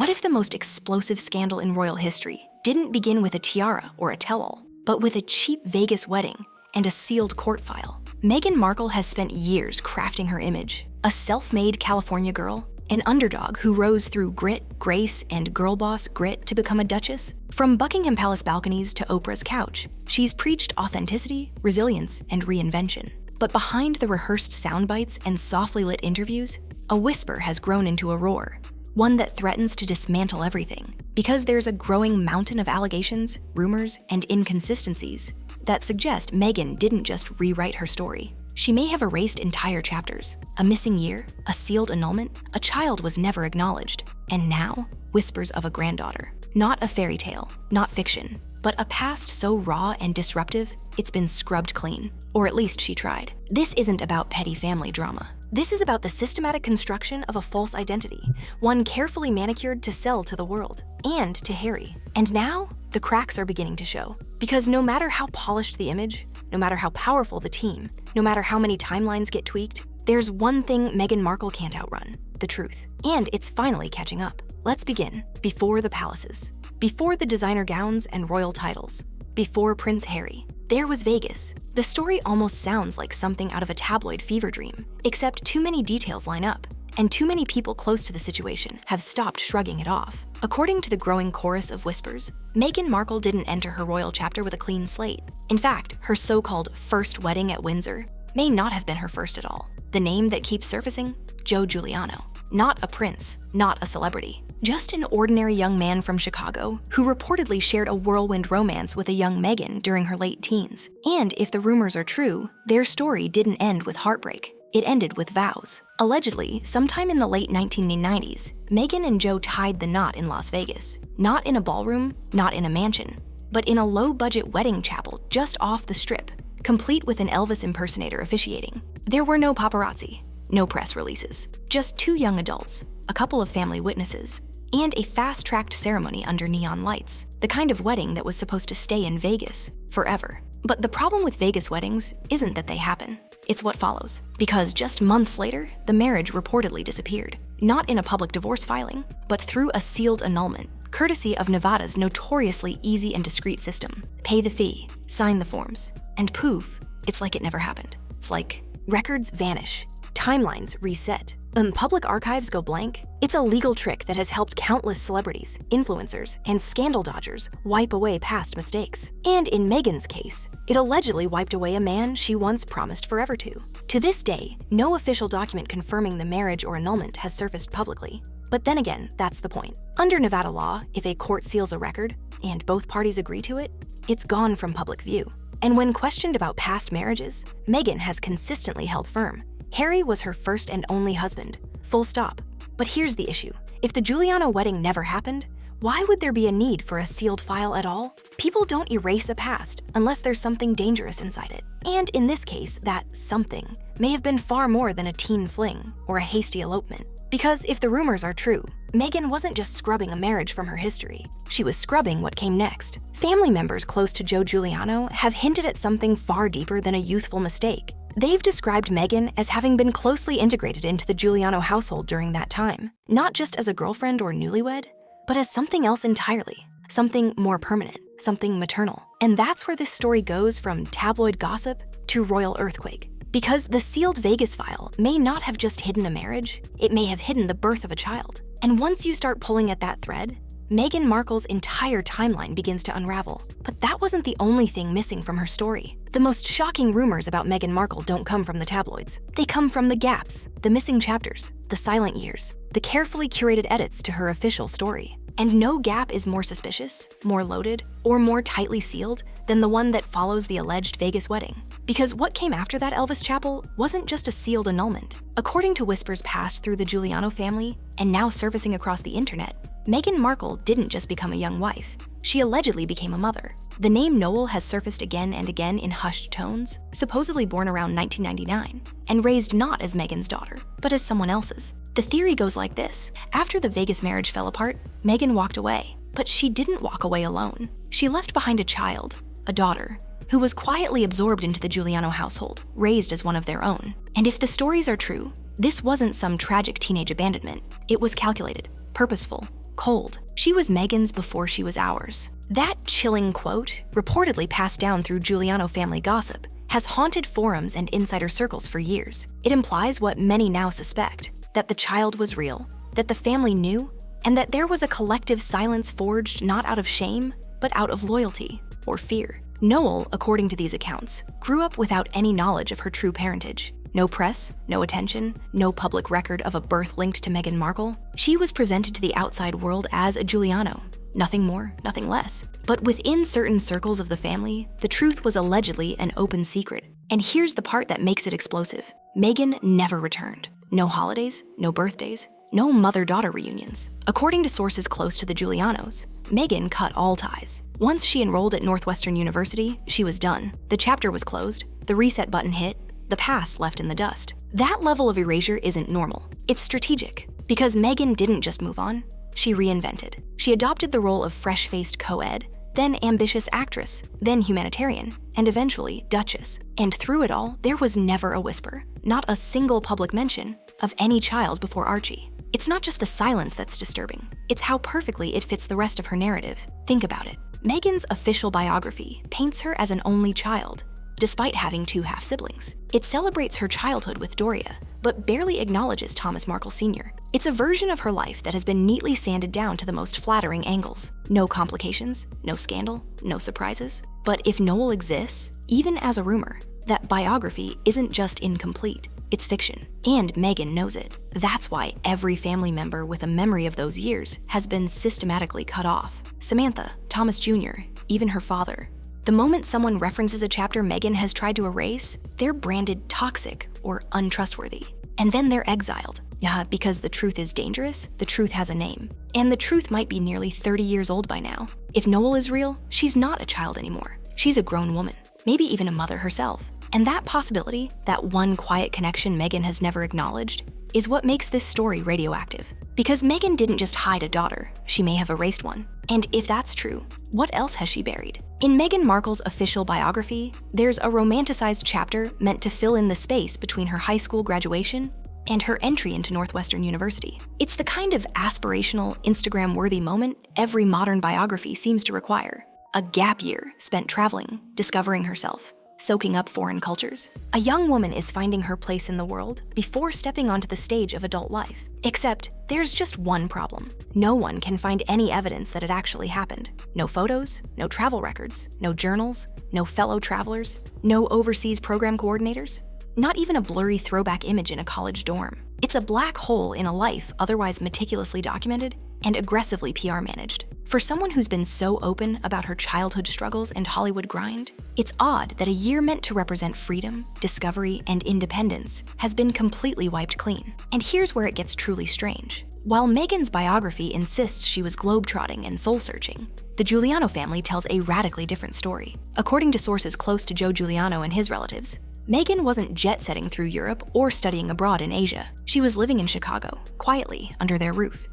What if the most explosive scandal in royal history didn't begin with a tiara or a tell-all, but with a cheap Vegas wedding and a sealed court file? Meghan Markle has spent years crafting her image, a self-made California girl, an underdog who rose through grit, grace, and girl boss grit to become a duchess. From Buckingham Palace balconies to Oprah's couch, she's preached authenticity, resilience, and reinvention. But behind the rehearsed soundbites and softly lit interviews, a whisper has grown into a roar, one that threatens to dismantle everything, because there's a growing mountain of allegations, rumors, and inconsistencies that suggest Meghan didn't just rewrite her story. She may have erased entire chapters, a missing year, a sealed annulment, a child was never acknowledged, and now, whispers of a granddaughter. Not a fairy tale, not fiction, but a past so raw and disruptive, it's been scrubbed clean. Or at least she tried. This isn't about petty family drama. This is about the systematic construction of a false identity, one carefully manicured to sell to the world, and to Harry. And now, the cracks are beginning to show. Because no matter how polished the image, no matter how powerful the team, no matter how many timelines get tweaked, there's one thing Meghan Markle can't outrun: the truth. And it's finally catching up. Let's begin. Before the palaces. Before the designer gowns and royal titles. Before Prince Harry. There was Vegas. The story almost sounds like something out of a tabloid fever dream, except too many details line up, and too many people close to the situation have stopped shrugging it off. According to the growing chorus of whispers, Meghan Markle didn't enter her royal chapter with a clean slate. In fact, her so-called first wedding at Windsor may not have been her first at all. The name that keeps surfacing? Joe Giuliano. Not a prince, not a celebrity. Just an ordinary young man from Chicago who reportedly shared a whirlwind romance with a young Meghan during her late teens. And if the rumors are true, their story didn't end with heartbreak. It ended with vows. Allegedly, sometime in the late 1990s, Meghan and Joe tied the knot in Las Vegas. Not in a ballroom, not in a mansion, but in a low-budget wedding chapel just off the Strip, complete with an Elvis impersonator officiating. There were no paparazzi, no press releases, just two young adults, a couple of family witnesses, and a fast-tracked ceremony under neon lights, the kind of wedding that was supposed to stay in Vegas forever. But the problem with Vegas weddings isn't that they happen, it's what follows. Because just months later, the marriage reportedly disappeared. Not in a public divorce filing, but through a sealed annulment, courtesy of Nevada's notoriously easy and discreet system. Pay the fee, sign the forms, and poof, it's like it never happened. It's like records vanish, timelines reset, and public archives go blank. It's a legal trick that has helped countless celebrities, influencers, and scandal dodgers wipe away past mistakes. And in Meghan's case, it allegedly wiped away a man she once promised forever to. To this day, no official document confirming the marriage or annulment has surfaced publicly. But then again, that's the point. Under Nevada law, if a court seals a record, and both parties agree to it, it's gone from public view. And when questioned about past marriages, Meghan has consistently held firm. Harry was her first and only husband, full stop. But here's the issue. If the Giuliano wedding never happened, why would there be a need for a sealed file at all? People don't erase a past unless there's something dangerous inside it. And in this case, that something may have been far more than a teen fling or a hasty elopement. Because if the rumors are true, Meghan wasn't just scrubbing a marriage from her history, she was scrubbing what came next. Family members close to Joe Giuliano have hinted at something far deeper than a youthful mistake. They've described Meghan as having been closely integrated into the Giuliano household during that time, not just as a girlfriend or newlywed, but as something else entirely, something more permanent, something maternal. And that's where this story goes from tabloid gossip to royal earthquake. Because the sealed Vegas file may not have just hidden a marriage, it may have hidden the birth of a child. And once you start pulling at that thread, Meghan Markle's entire timeline begins to unravel. But that wasn't the only thing missing from her story. The most shocking rumors about Meghan Markle don't come from the tabloids. They come from the gaps, the missing chapters, the silent years, the carefully curated edits to her official story. And no gap is more suspicious, more loaded, or more tightly sealed than the one that follows the alleged Vegas wedding. Because what came after that Elvis chapel wasn't just a sealed annulment. According to whispers passed through the Giuliano family and now surfacing across the internet, Meghan Markle didn't just become a young wife. She allegedly became a mother. The name Noel has surfaced again and again in hushed tones, supposedly born around 1999, and raised not as Meghan's daughter, but as someone else's. The theory goes like this. After the Vegas marriage fell apart, Meghan walked away. But she didn't walk away alone. She left behind a child, a daughter, who was quietly absorbed into the Giuliano household, raised as one of their own. And if the stories are true, this wasn't some tragic teenage abandonment. It was calculated, purposeful, cold. She was Meghan's before she was ours. That chilling quote, reportedly passed down through Giuliano family gossip, has haunted forums and insider circles for years. It implies what many now suspect, that the child was real, that the family knew, and that there was a collective silence forged not out of shame, but out of loyalty or fear. Noel, according to these accounts, grew up without any knowledge of her true parentage. No press, no attention, no public record of a birth linked to Meghan Markle. She was presented to the outside world as a Giuliano. Nothing more, nothing less. But within certain circles of the family, the truth was allegedly an open secret. And here's the part that makes it explosive. Meghan never returned. No holidays, no birthdays, no mother-daughter reunions. According to sources close to the Giulianos, Meghan cut all ties. Once she enrolled at Northwestern University, she was done. The chapter was closed, the reset button hit, the past left in the dust. That level of erasure isn't normal. It's strategic, because Meghan didn't just move on, she reinvented. She adopted the role of fresh-faced co-ed, then ambitious actress, then humanitarian, and eventually duchess. And through it all, there was never a whisper, not a single public mention, of any child before Archie. It's not just the silence that's disturbing, it's how perfectly it fits the rest of her narrative. Think about it. Meghan's official biography paints her as an only child, despite having 2 half-siblings. It celebrates her childhood with Doria, but barely acknowledges Thomas Markle Sr. It's a version of her life that has been neatly sanded down to the most flattering angles. No complications, no scandal, no surprises. But if Noel exists, even as a rumor, that biography isn't just incomplete, it's fiction. And Meghan knows it. That's why every family member with a memory of those years has been systematically cut off. Samantha, Thomas Jr., even her father. The moment someone references a chapter Meghan has tried to erase, they're branded toxic or untrustworthy. And then they're exiled. Because the truth is dangerous, the truth has a name. And the truth might be nearly 30 years old by now. If Noel is real, she's not a child anymore. She's a grown woman, maybe even a mother herself. And that possibility, that one quiet connection Meghan has never acknowledged, is what makes this story radioactive. Because Meghan didn't just hide a daughter, she may have erased one. And if that's true, what else has she buried? In Meghan Markle's official biography, there's a romanticized chapter meant to fill in the space between her high school graduation and her entry into Northwestern University. It's the kind of aspirational, Instagram-worthy moment every modern biography seems to require. A gap year spent traveling, discovering herself, soaking up foreign cultures. A young woman is finding her place in the world before stepping onto the stage of adult life. Except, there's just one problem. No one can find any evidence that it actually happened. No photos, no travel records, no journals, no fellow travelers, no overseas program coordinators. Not even a blurry throwback image in a college dorm. It's a black hole in a life otherwise meticulously documented and aggressively PR managed. For someone who's been so open about her childhood struggles and Hollywood grind, it's odd that a year meant to represent freedom, discovery, and independence has been completely wiped clean. And here's where it gets truly strange. While Meghan's biography insists she was globetrotting and soul-searching, the Giuliano family tells a radically different story. According to sources close to Joe Giuliano and his relatives, Meghan wasn't jet-setting through Europe or studying abroad in Asia. She was living in Chicago, quietly, under their roof.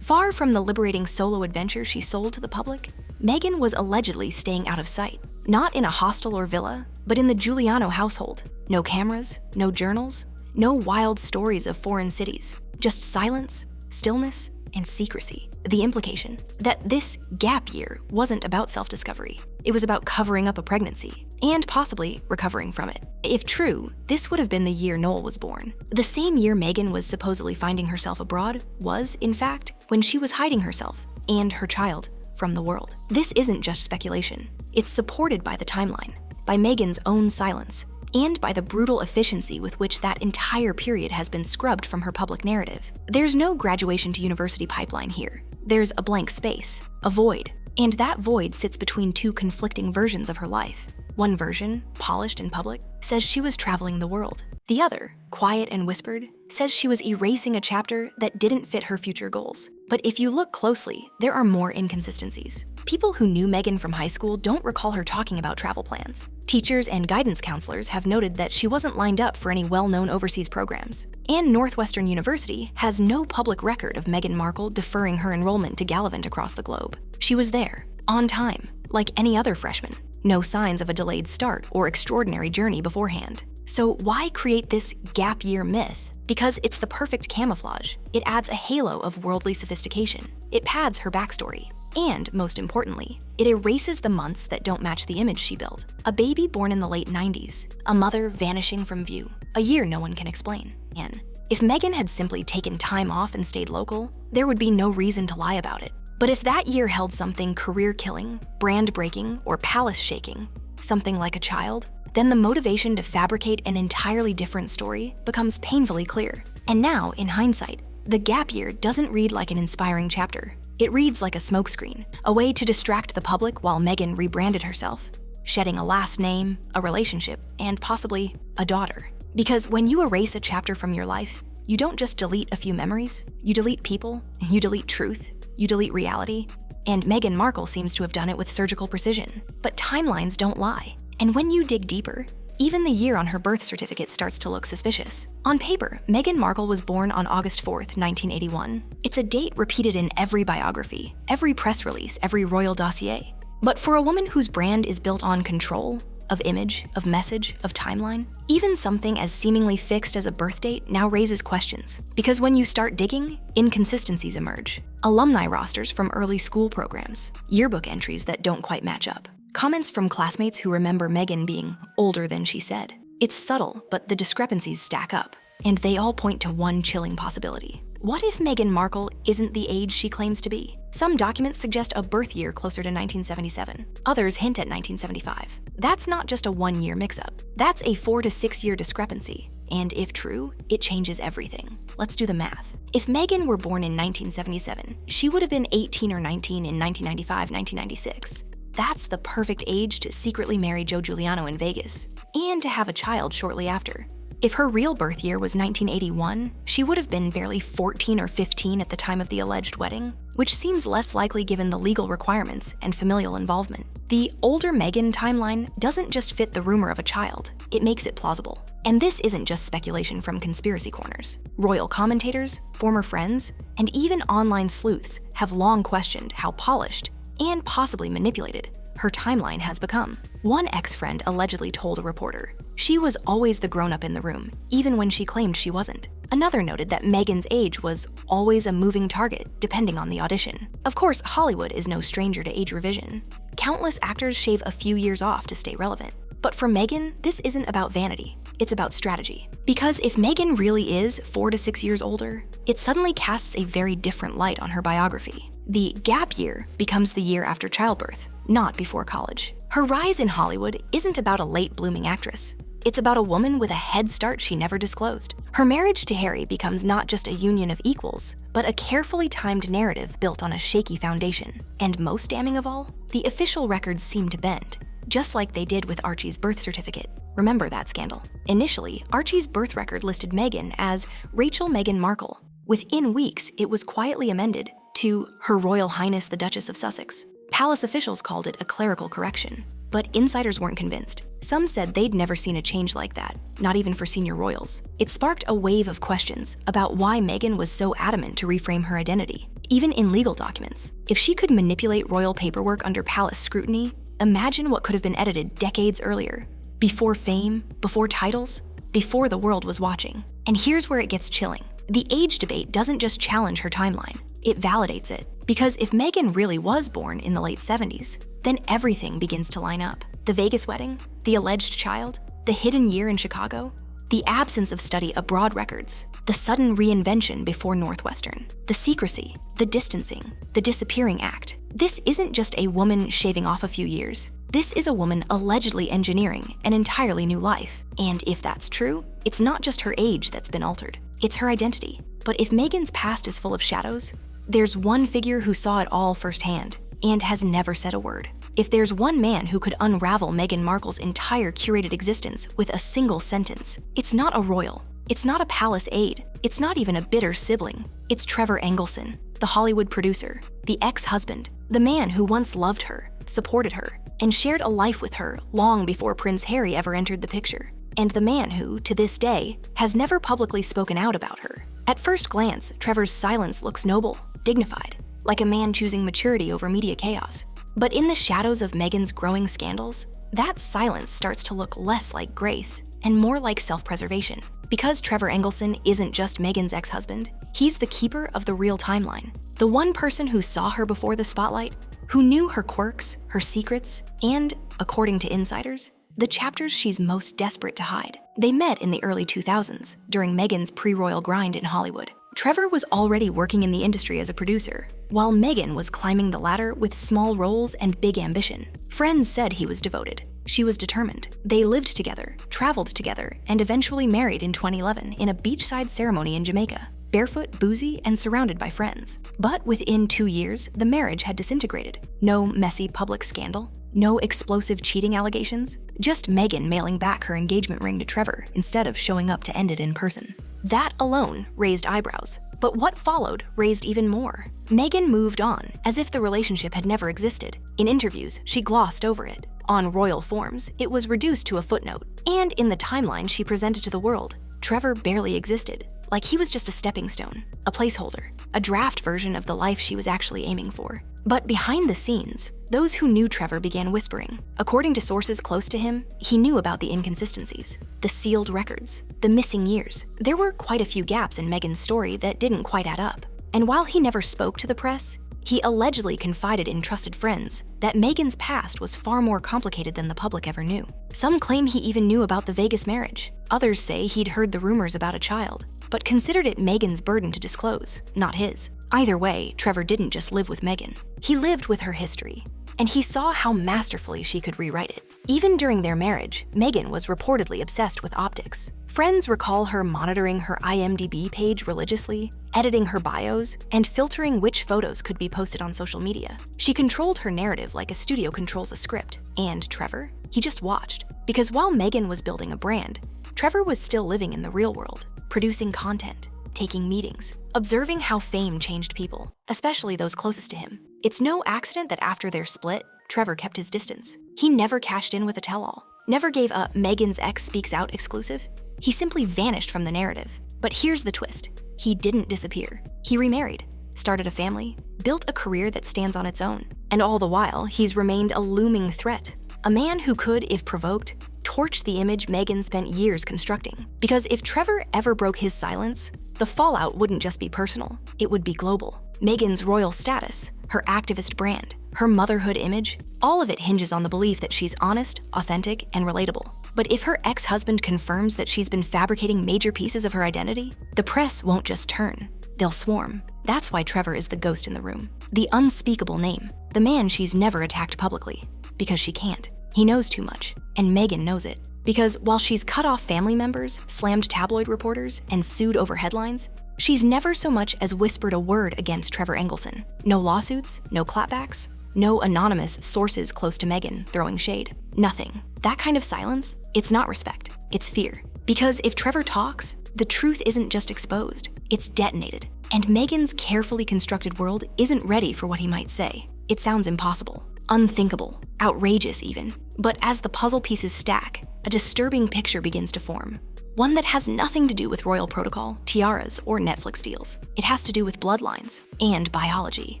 Far from the liberating solo adventure she sold to the public, Meghan was allegedly staying out of sight. Not in a hostel or villa, but in the Giuliano household. No cameras, no journals, no wild stories of foreign cities. Just silence, stillness, and secrecy. The implication that this gap year wasn't about self-discovery. It was about covering up a pregnancy, and possibly recovering from it. If true, this would have been the year Noel was born. The same year Meghan was supposedly finding herself abroad was, in fact, when she was hiding herself and her child from the world. This isn't just speculation. It's supported by the timeline, by Meghan's own silence, and by the brutal efficiency with which that entire period has been scrubbed from her public narrative. There's no graduation to university pipeline here. There's a blank space, a void, and that void sits between 2 conflicting versions of her life. One version, polished and public, says she was traveling the world. The other, quiet and whispered, says she was erasing a chapter that didn't fit her future goals. But if you look closely, there are more inconsistencies. People who knew Meghan from high school don't recall her talking about travel plans. Teachers and guidance counselors have noted that she wasn't lined up for any well-known overseas programs. And Northwestern University has no public record of Meghan Markle deferring her enrollment to gallivant across the globe. She was there, on time, like any other freshman. No signs of a delayed start or extraordinary journey beforehand. So why create this gap year myth? Because it's the perfect camouflage. It adds a halo of worldly sophistication. It pads her backstory. And, most importantly, it erases the months that don't match the image she built. A baby born in the late 90s, a mother vanishing from view, a year no one can explain. And if Meghan had simply taken time off and stayed local, there would be no reason to lie about it. But if that year held something career-killing, brand-breaking, or palace-shaking, something like a child, then the motivation to fabricate an entirely different story becomes painfully clear. And now, in hindsight, the gap year doesn't read like an inspiring chapter. It reads like a smokescreen, a way to distract the public while Meghan rebranded herself, shedding a last name, a relationship, and possibly a daughter. Because when you erase a chapter from your life, you don't just delete a few memories, you delete people, you delete truth, you delete reality. And Meghan Markle seems to have done it with surgical precision. But timelines don't lie. And when you dig deeper, even the year on her birth certificate starts to look suspicious. On paper, Meghan Markle was born on August 4th, 1981. It's a date repeated in every biography, every press release, every royal dossier. But for a woman whose brand is built on control, of image, of message, of timeline, even something as seemingly fixed as a birth date now raises questions. Because when you start digging, inconsistencies emerge. Alumni rosters from early school programs, yearbook entries that don't quite match up, comments from classmates who remember Meghan being older than she said. It's subtle, but the discrepancies stack up, and they all point to one chilling possibility. What if Meghan Markle isn't the age she claims to be? Some documents suggest a birth year closer to 1977. Others hint at 1975. That's not just a one-year mix-up. That's a 4 to 6 year discrepancy. And if true, it changes everything. Let's do the math. If Meghan were born in 1977, she would have been 18 or 19 in 1995, 1996. That's the perfect age to secretly marry Joe Giuliano in Vegas, and to have a child shortly after. If her real birth year was 1981, she would have been barely 14 or 15 at the time of the alleged wedding, which seems less likely given the legal requirements and familial involvement. The older Meghan timeline doesn't just fit the rumor of a child, it makes it plausible. And this isn't just speculation from conspiracy corners. Royal commentators, former friends, and even online sleuths have long questioned how polished, and possibly manipulated, her timeline has become. One ex-friend allegedly told a reporter, she was always the grown-up in the room, even when she claimed she wasn't. Another noted that Meghan's age was always a moving target, depending on the audition. Of course, Hollywood is no stranger to age revision. Countless actors shave a few years off to stay relevant. But for Meghan, this isn't about vanity, it's about strategy. Because if Meghan really is 4 to 6 years older, it suddenly casts a very different light on her biography. The gap year becomes the year after childbirth, not before college. Her rise in Hollywood isn't about a late-blooming actress. It's about a woman with a head start she never disclosed. Her marriage to Harry becomes not just a union of equals, but a carefully timed narrative built on a shaky foundation. And most damning of all, the official records seem to bend, just like they did with Archie's birth certificate. Remember that scandal? Initially, Archie's birth record listed Meghan as Rachel Meghan Markle. Within weeks, it was quietly amended to Her Royal Highness the Duchess of Sussex. Palace officials called it a clerical correction, but insiders weren't convinced. Some said they'd never seen a change like that, not even for senior royals. It sparked a wave of questions about why Meghan was so adamant to reframe her identity, even in legal documents. If she could manipulate royal paperwork under palace scrutiny, imagine what could have been edited decades earlier. Before fame, before titles, before the world was watching. And here's where it gets chilling. The age debate doesn't just challenge her timeline, it validates it. Because if Meghan really was born in the late 70s, then everything begins to line up. The Vegas wedding, the alleged child, the hidden year in Chicago, the absence of study abroad records, the sudden reinvention before Northwestern, the secrecy, the distancing, the disappearing act. This isn't just a woman shaving off a few years. This is a woman allegedly engineering an entirely new life. And if that's true, it's not just her age that's been altered, it's her identity. But if Meghan's past is full of shadows, there's one figure who saw it all firsthand and has never said a word. If there's one man who could unravel Meghan Markle's entire curated existence with a single sentence, it's not a royal, it's not a palace aide, it's not even a bitter sibling. It's Trevor Engelson, the Hollywood producer, the ex-husband, the man who once loved her, supported her, and shared a life with her long before Prince Harry ever entered the picture. And the man who, to this day, has never publicly spoken out about her. At first glance, Trevor's silence looks noble, dignified, like a man choosing maturity over media chaos. But in the shadows of Meghan's growing scandals, that silence starts to look less like grace and more like self-preservation. Because Trevor Engelson isn't just Meghan's ex-husband, he's the keeper of the real timeline. The one person who saw her before the spotlight, who knew her quirks, her secrets, and, according to insiders, the chapters she's most desperate to hide. They met in the early 2000s, during Meghan's pre-royal grind in Hollywood. Trevor was already working in the industry as a producer, while Meghan was climbing the ladder with small roles and big ambition. Friends said he was devoted. She was determined. They lived together, traveled together, and eventually married in 2011 in a beachside ceremony in Jamaica. Barefoot, boozy, and surrounded by friends. But within 2 years, the marriage had disintegrated. No messy public scandal, no explosive cheating allegations, just Meghan mailing back her engagement ring to Trevor instead of showing up to end it in person. That alone raised eyebrows. But what followed raised even more. Meghan moved on, as if the relationship had never existed. In interviews, she glossed over it. On royal forms, it was reduced to a footnote. And in the timeline she presented to the world, Trevor barely existed. Like he was just a stepping stone, a placeholder, a draft version of the life she was actually aiming for. But behind the scenes, those who knew Trevor began whispering. According to sources close to him, he knew about the inconsistencies, the sealed records, the missing years. There were quite a few gaps in Meghan's story that didn't quite add up. And while he never spoke to the press, he allegedly confided in trusted friends that Meghan's past was far more complicated than the public ever knew. Some claim he even knew about the Vegas marriage. Others say he'd heard the rumors about a child, but considered it Meghan's burden to disclose, not his. Either way, Trevor didn't just live with Meghan. He lived with her history, and he saw how masterfully she could rewrite it. Even during their marriage, Meghan was reportedly obsessed with optics. Friends recall her monitoring her IMDb page religiously, editing her bios, and filtering which photos could be posted on social media. She controlled her narrative like a studio controls a script. And Trevor? He just watched. Because while Meghan was building a brand, Trevor was still living in the real world, producing content, taking meetings, observing how fame changed people, especially those closest to him. It's no accident that after their split, Trevor kept his distance. He never cashed in with a tell-all, never gave a Meghan's ex speaks out exclusive. He simply vanished from the narrative. But here's the twist. He didn't disappear. He remarried, started a family, built a career that stands on its own. And all the while, he's remained a looming threat. A man who could, if provoked, torch the image Meghan spent years constructing. Because if Trevor ever broke his silence, the fallout wouldn't just be personal, it would be global. Meghan's royal status, her activist brand, her motherhood image, all of it hinges on the belief that she's honest, authentic, and relatable. But if her ex-husband confirms that she's been fabricating major pieces of her identity, the press won't just turn, they'll swarm. That's why Trevor is the ghost in the room, the unspeakable name, the man she's never attacked publicly, because she can't. He knows too much, and Meghan knows it. Because while she's cut off family members, slammed tabloid reporters, and sued over headlines, she's never so much as whispered a word against Trevor Engelson. No lawsuits, no clapbacks, no anonymous sources close to Meghan throwing shade. Nothing. That kind of silence, it's not respect, it's fear. Because if Trevor talks, the truth isn't just exposed, it's detonated. And Meghan's carefully constructed world isn't ready for what he might say. It sounds impossible, unthinkable, outrageous even. But as the puzzle pieces stack, a disturbing picture begins to form. One that has nothing to do with royal protocol, tiaras, or Netflix deals. It has to do with bloodlines and biology.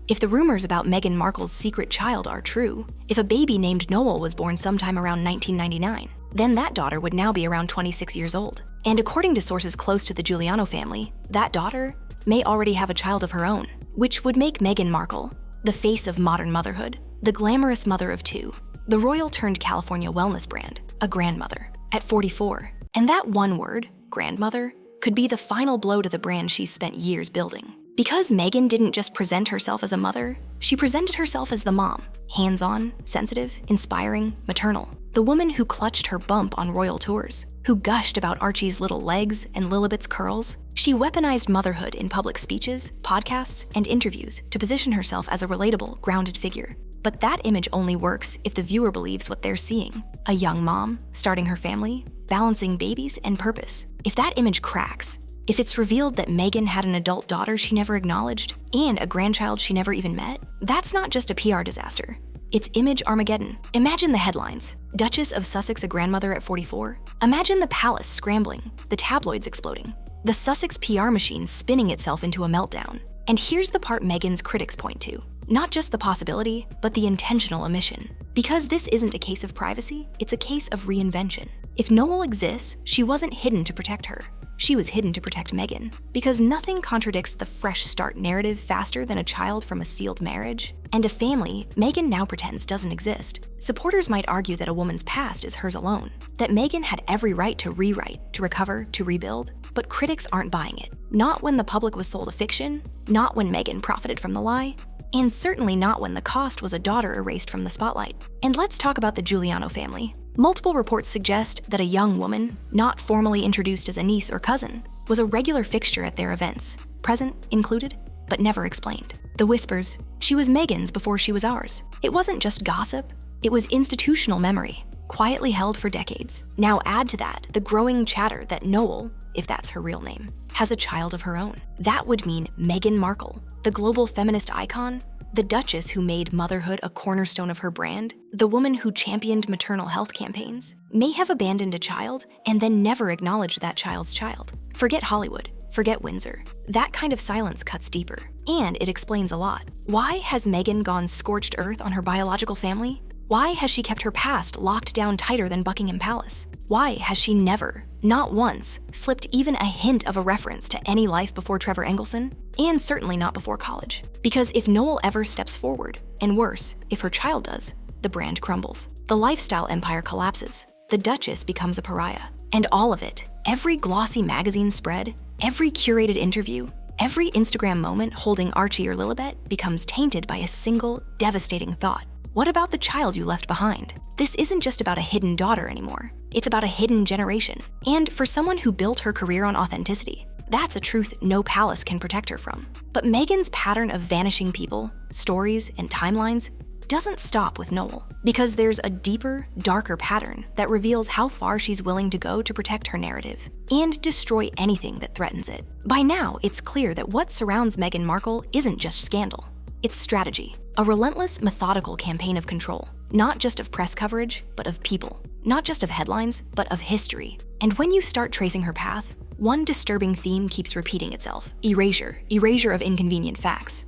If the rumors about Meghan Markle's secret child are true, if a baby named Noel was born sometime around 1999, then that daughter would now be around 26 years old. And according to sources close to the Giuliano family, that daughter may already have a child of her own, which would make Meghan Markle the face of modern motherhood, the glamorous mother of two, the royal-turned-California wellness brand, a grandmother, at 44. And that one word, grandmother, could be the final blow to the brand she's spent years building. Because Meghan didn't just present herself as a mother, she presented herself as the mom, hands-on, sensitive, inspiring, maternal. The woman who clutched her bump on royal tours, who gushed about Archie's little legs and Lilibet's curls. She weaponized motherhood in public speeches, podcasts, and interviews to position herself as a relatable, grounded figure. But that image only works if the viewer believes what they're seeing. A young mom, starting her family, balancing babies and purpose. If that image cracks, if it's revealed that Meghan had an adult daughter she never acknowledged and a grandchild she never even met, that's not just a PR disaster. It's image Armageddon. Imagine the headlines. Duchess of Sussex a grandmother at 44. Imagine the palace scrambling, the tabloids exploding, the Sussex PR machine spinning itself into a meltdown. And here's the part Meghan's critics point to. Not just the possibility, but the intentional omission. Because this isn't a case of privacy, it's a case of reinvention. If Noel exists, she wasn't hidden to protect her. she was hidden to protect Meghan. Because nothing contradicts the fresh start narrative faster than a child from a sealed marriage and a family Meghan now pretends doesn't exist. Supporters might argue that a woman's past is hers alone, that Meghan had every right to rewrite, to recover, to rebuild, but critics aren't buying it. Not when the public was sold a fiction, not when Meghan profited from the lie, and certainly not when the cost was a daughter erased from the spotlight. And let's talk about the Giuliano family. Multiple reports suggest that a young woman, not formally introduced as a niece or cousin, was a regular fixture at their events, present included, but never explained. The whispers, she was Meghan's before she was ours. It wasn't just gossip, it was institutional memory, quietly held for decades. Now add to that the growing chatter that Noel, if that's her real name, has a child of her own. That would mean Meghan Markle, the global feminist icon, the duchess who made motherhood a cornerstone of her brand, the woman who championed maternal health campaigns, may have abandoned a child and then never acknowledged that child's child. Forget Hollywood, forget Windsor. That kind of silence cuts deeper, and it explains a lot. Why has Meghan gone scorched earth on her biological family? Why has she kept her past locked down tighter than Buckingham Palace? Why has she never, not once, slipped even a hint of a reference to any life before Trevor Engelson? And certainly not before college. Because if Noel ever steps forward, and worse, if her child does, the brand crumbles. The lifestyle empire collapses. The duchess becomes a pariah. And all of it, every glossy magazine spread, every curated interview, every Instagram moment holding Archie or Lilibet becomes tainted by a single, devastating thought. What about the child you left behind? This isn't just about a hidden daughter anymore. It's about a hidden generation. And for someone who built her career on authenticity, that's a truth no palace can protect her from. But Meghan's pattern of vanishing people, stories, and timelines doesn't stop with Noel. Because there's a deeper, darker pattern that reveals how far she's willing to go to protect her narrative and destroy anything that threatens it. By now, it's clear that what surrounds Meghan Markle isn't just scandal. It's strategy, a relentless, methodical campaign of control, not just of press coverage, but of people, not just of headlines, but of history. And when you start tracing her path, one disturbing theme keeps repeating itself: erasure, erasure of inconvenient facts,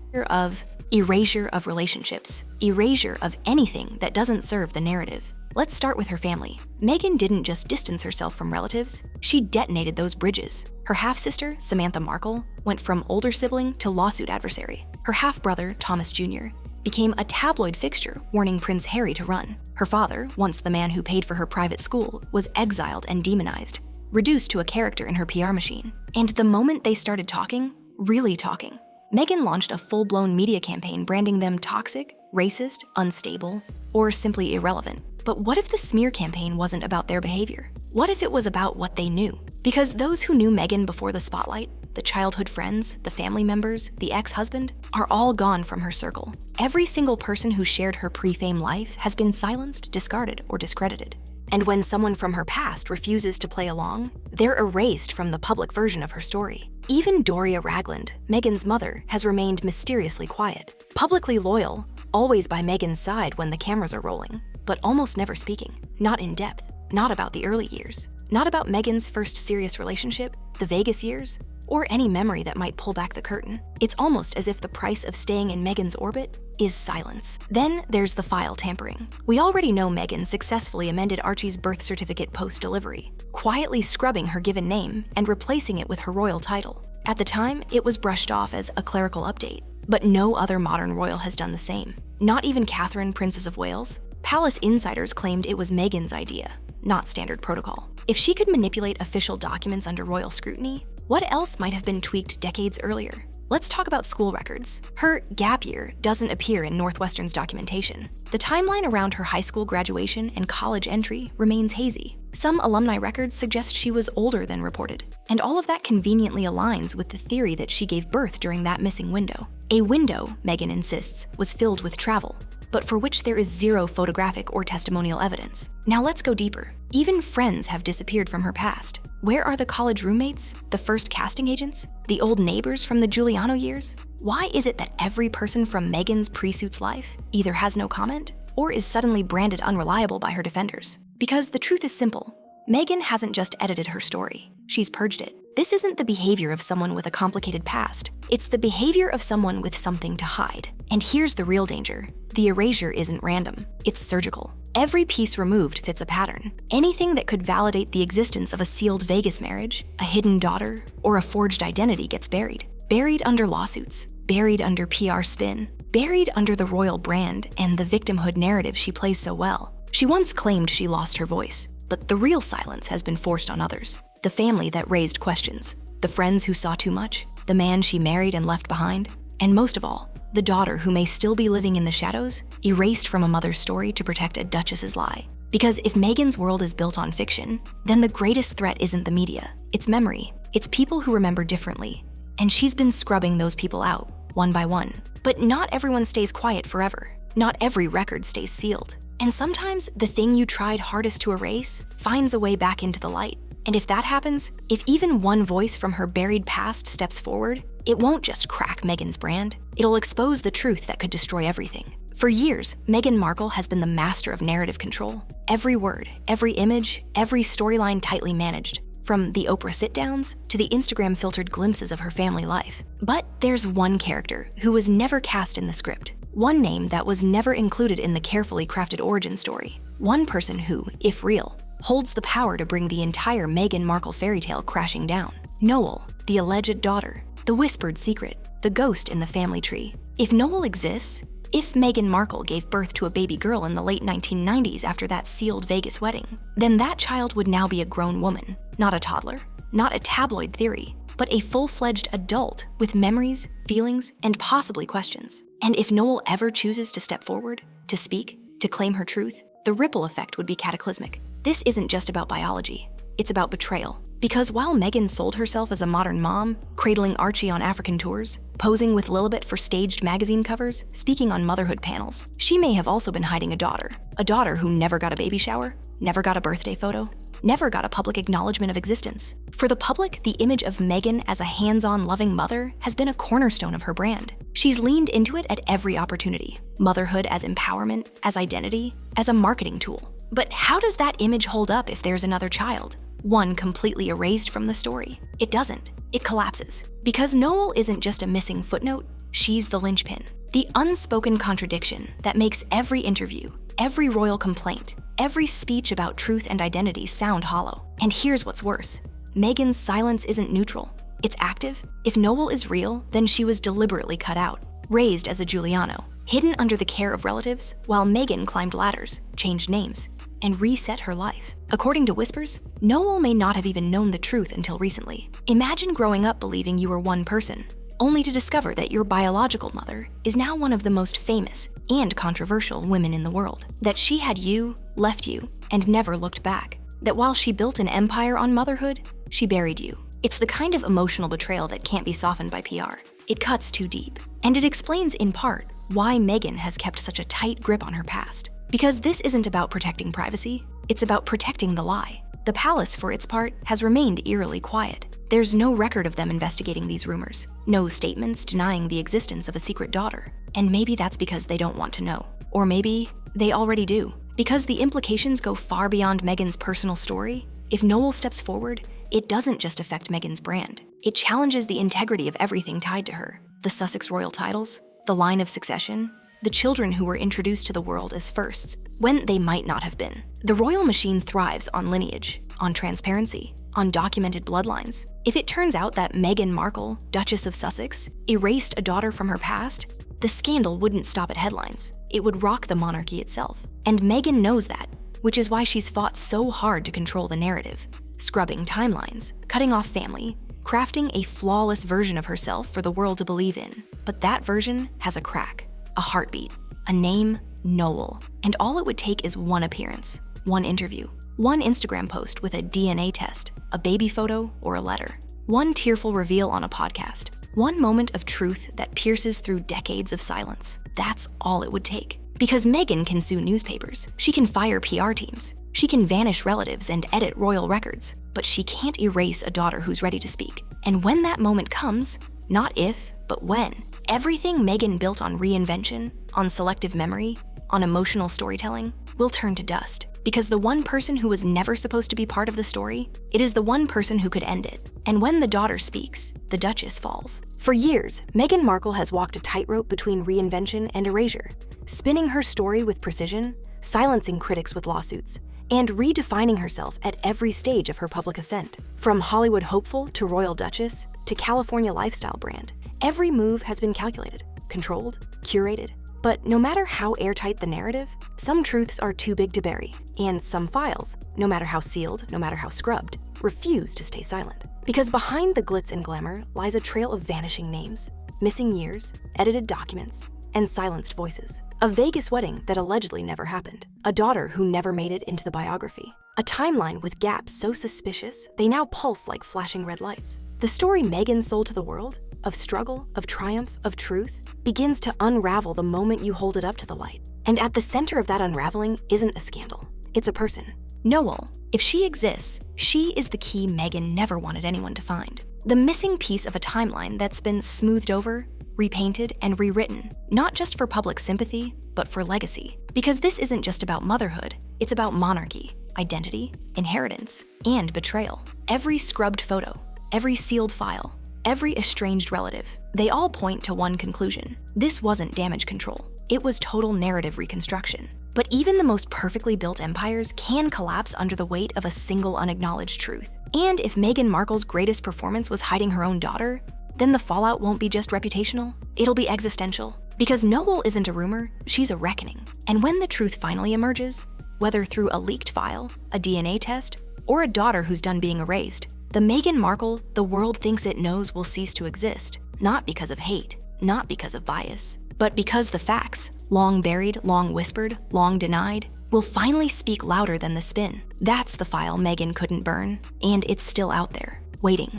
erasure of relationships, erasure of anything that doesn't serve the narrative. Let's start with her family. Meghan didn't just distance herself from relatives, she detonated those bridges. Her half-sister, Samantha Markle, went from older sibling to lawsuit adversary. Her half-brother, Thomas Jr., became a tabloid fixture warning Prince Harry to run. Her father, once the man who paid for her private school, was exiled and demonized, reduced to a character in her PR machine. And the moment they started talking, really talking, Meghan launched a full-blown media campaign branding them toxic, racist, unstable, or simply irrelevant. But what if the smear campaign wasn't about their behavior? What if it was about what they knew? Because those who knew Meghan before the spotlight, the childhood friends, the family members, the ex-husband, are all gone from her circle. Every single person who shared her pre-fame life has been silenced, discarded, or discredited. And when someone from her past refuses to play along, they're erased from the public version of her story. Even Doria Ragland, Meghan's mother, has remained mysteriously quiet, publicly loyal, always by Meghan's side when the cameras are rolling, but almost never speaking, not in depth, not about the early years, not about Meghan's first serious relationship, the Vegas years, or any memory that might pull back the curtain. It's almost as if the price of staying in Meghan's orbit is silence. Then there's the file tampering. We already know Meghan successfully amended Archie's birth certificate post-delivery, quietly scrubbing her given name and replacing it with her royal title. At the time, it was brushed off as a clerical update, but no other modern royal has done the same. Not even Catherine, Princess of Wales. Palace insiders claimed it was Meghan's idea, not standard protocol. If she could manipulate official documents under royal scrutiny, what else might have been tweaked decades earlier? Let's talk about school records. Her gap year doesn't appear in Northwestern's documentation. The timeline around her high school graduation and college entry remains hazy. Some alumni records suggest she was older than reported, and all of that conveniently aligns with the theory that she gave birth during that missing window. A window, Meghan insists, was filled with travel, but for which there is zero photographic or testimonial evidence. Now let's go deeper. Even friends have disappeared from her past. Where are the college roommates, the first casting agents, the old neighbors from the Giuliano years? Why is it that every person from Meghan's pre-suit's life either has no comment or is suddenly branded unreliable by her defenders? Because the truth is simple. Meghan hasn't just edited her story, she's purged it. This isn't the behavior of someone with a complicated past. It's the behavior of someone with something to hide. And here's the real danger. The erasure isn't random, it's surgical. Every piece removed fits a pattern. Anything that could validate the existence of a sealed Vegas marriage, a hidden daughter, or a forged identity gets buried. Buried under lawsuits, buried under PR spin, buried under the royal brand and the victimhood narrative she plays so well. She once claimed she lost her voice, but the real silence has been forced on others. The family that raised questions, the friends who saw too much, the man she married and left behind, and most of all, the daughter who may still be living in the shadows, erased from a mother's story to protect a duchess's lie. Because if Meghan's world is built on fiction, then the greatest threat isn't the media, it's memory. It's people who remember differently. And she's been scrubbing those people out, one by one. But not everyone stays quiet forever. Not every record stays sealed. And sometimes the thing you tried hardest to erase finds a way back into the light. And if that happens, if even one voice from her buried past steps forward, it won't just crack Meghan's brand, it'll expose the truth that could destroy everything. For years, Meghan Markle has been the master of narrative control. Every word, every image, every storyline tightly managed, from the Oprah sit-downs to the Instagram-filtered glimpses of her family life. But there's one character who was never cast in the script, one name that was never included in the carefully crafted origin story, one person who, if real, holds the power to bring the entire Meghan Markle fairy tale crashing down. Noel, the alleged daughter, the whispered secret, the ghost in the family tree. If Noel exists, if Meghan Markle gave birth to a baby girl in the late 1990s after that sealed Vegas wedding, then that child would now be a grown woman, not a toddler, not a tabloid theory, but a full-fledged adult with memories, feelings, and possibly questions. And if Noel ever chooses to step forward, to speak, to claim her truth, the ripple effect would be cataclysmic. This isn't just about biology, it's about betrayal. Because while Meghan sold herself as a modern mom, cradling Archie on African tours, posing with Lilibet for staged magazine covers, speaking on motherhood panels, she may have also been hiding a daughter who never got a baby shower, never got a birthday photo, never got a public acknowledgement of existence. For the public, the image of Meghan as a hands-on loving mother has been a cornerstone of her brand. She's leaned into it at every opportunity. Motherhood as empowerment, as identity, as a marketing tool. But how does that image hold up if there's another child? One completely erased from the story? It doesn't. It collapses. Because Noel isn't just a missing footnote, she's the linchpin. The unspoken contradiction that makes every interview, every royal complaint, every speech about truth and identity sound hollow. And here's what's worse. Meghan's silence isn't neutral. It's active. If Noel is real, then she was deliberately cut out, raised as a Giuliano, hidden under the care of relatives, while Meghan climbed ladders, changed names, and reset her life. According to whispers, Noel may not have even known the truth until recently. Imagine growing up believing you were one person, only to discover that your biological mother is now one of the most famous and controversial women in the world. That she had you, left you, and never looked back. That while she built an empire on motherhood, she buried you. It's the kind of emotional betrayal that can't be softened by PR. It cuts too deep. And it explains, in part, why Meghan has kept such a tight grip on her past. Because this isn't about protecting privacy, it's about protecting the lie. The palace, for its part, has remained eerily quiet. There's no record of them investigating these rumors, no statements denying the existence of a secret daughter. And maybe that's because they don't want to know. Or maybe they already do. Because the implications go far beyond Meghan's personal story, if Noel steps forward, it doesn't just affect Meghan's brand. It challenges the integrity of everything tied to her. The Sussex royal titles, the line of succession, the children who were introduced to the world as firsts, when they might not have been. The royal machine thrives on lineage, on transparency, on documented bloodlines. If it turns out that Meghan Markle, Duchess of Sussex, erased a daughter from her past, the scandal wouldn't stop at headlines. It would rock the monarchy itself. And Meghan knows that, which is why she's fought so hard to control the narrative, scrubbing timelines, cutting off family, crafting a flawless version of herself for the world to believe in. But that version has a crack, a heartbeat, a name, Noel. And all it would take is one appearance, one interview, one Instagram post with a DNA test, a baby photo, or a letter, one tearful reveal on a podcast, one moment of truth that pierces through decades of silence. That's all it would take. Because Meghan can sue newspapers, she can fire PR teams, she can vanish relatives and edit royal records, but she can't erase a daughter who's ready to speak. And when that moment comes, not if, but when, everything Meghan built on reinvention, on selective memory, on emotional storytelling, will turn to dust. Because the one person who was never supposed to be part of the story, it is the one person who could end it. And when the daughter speaks, the duchess falls. For years, Meghan Markle has walked a tightrope between reinvention and erasure, spinning her story with precision, silencing critics with lawsuits, and redefining herself at every stage of her public ascent. From Hollywood hopeful to royal duchess to California lifestyle brand, every move has been calculated, controlled, curated. But no matter how airtight the narrative, some truths are too big to bury, and some files, no matter how sealed, no matter how scrubbed, refuse to stay silent. Because behind the glitz and glamour lies a trail of vanishing names, missing years, edited documents, and silenced voices. A Vegas wedding that allegedly never happened. A daughter who never made it into the biography. A timeline with gaps so suspicious they now pulse like flashing red lights. The story Meghan sold to the world, of struggle, of triumph, of truth, begins to unravel the moment you hold it up to the light. And at the center of that unraveling isn't a scandal. It's a person. Noel. If she exists, she is the key Meghan never wanted anyone to find. The missing piece of a timeline that's been smoothed over, repainted, and rewritten, not just for public sympathy, but for legacy. Because this isn't just about motherhood, it's about monarchy, identity, inheritance, and betrayal. Every scrubbed photo, every sealed file, every estranged relative, they all point to one conclusion. This wasn't damage control. It was total narrative reconstruction. But even the most perfectly built empires can collapse under the weight of a single unacknowledged truth. And if Meghan Markle's greatest performance was hiding her own daughter, then the fallout won't be just reputational, it'll be existential. Because Noel isn't a rumor, she's a reckoning. And when the truth finally emerges, whether through a leaked file, a DNA test, or a daughter who's done being erased, the Meghan Markle the world thinks it knows will cease to exist, not because of hate, not because of bias, but because the facts, long buried, long whispered, long denied, will finally speak louder than the spin. That's the file Meghan couldn't burn, and it's still out there, waiting.